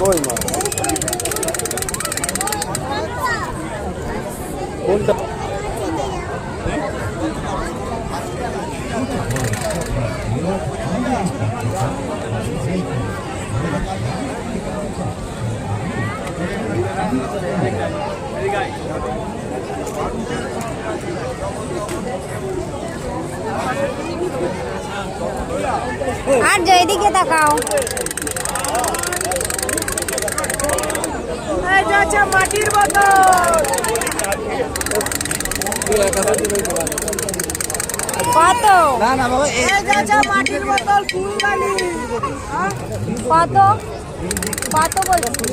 কই মাছ কোনটা? আর যেই দিকে তাকাও এই যাচ্ছে মাটির বোতল কত? না না বাবা এই যাচ্ছে মাটির বোতল ফুলদানি কত কত বলছি?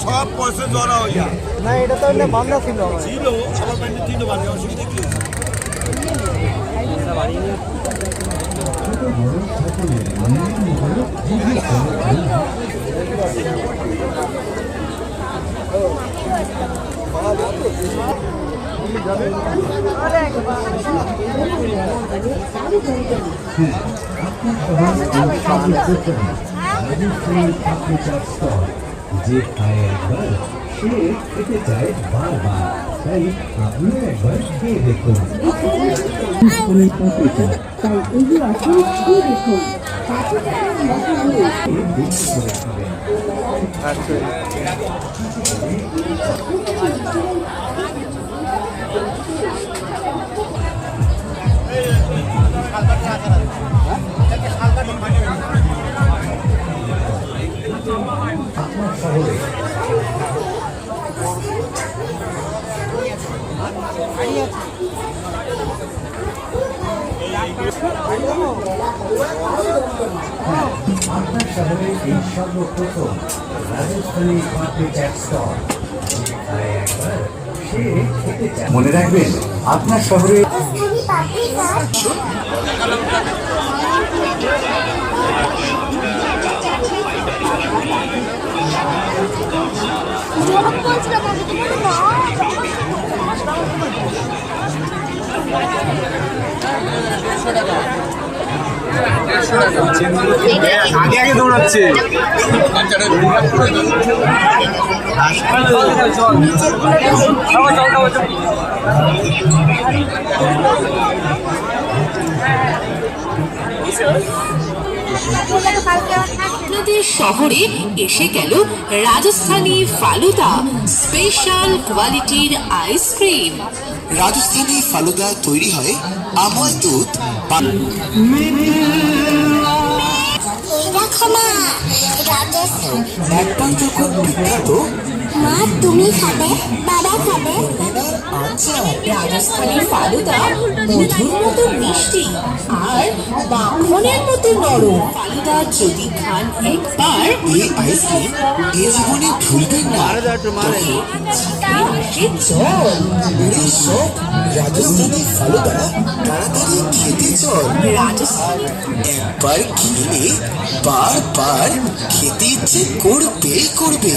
সব পয়সা জড়া হইয়া না এটা তো এমনি বান্ধা ছিল আমার। ছিল আবার প্যান্টে তিনটে বাজে অসুবিধা কি যে খায় একবার সে খেতে চায় বারবার, তাই আপনিও একবার খেয়ে দেখুন। তাই এগিয়ে আসুন, খেয়ে দেখুন। আপনার শহরে আপনার শহরে এই সর্বপ্রথম রাজস্থানী পাপড়ি চাট স্টল। সে খেতে চায়। মনে রাখবেন আপনার শহরে আগে আগে দৌড়াচ্ছে। আপনাদের শহরে এসে গেল রাজস্থানী ফালুদা, স্পেশাল কোয়ালিটির আইসক্রিম। রাজস্থানী ফালুদা তৈরি হয় আমল দুধ একবার যখন বিখ্যাত মা তুমি খাবে, বাবা খাবে। আচ্ছা রাজস্থানী ফালুদা মধুর মতো মিষ্টি আর মাখনের মতো নরম। ফালুদা যদি খান একবার, এই আইসক্রিম এ জীবনে ভুলবেন না। তবে জিভে আসে জল। ওরে সব রাজস্থানী ফালুদা তাড়াতাড়ি খেতে চল। রাজস্থানী একবার খেলে বারবার খেতে ইচ্ছে করবেই করবে।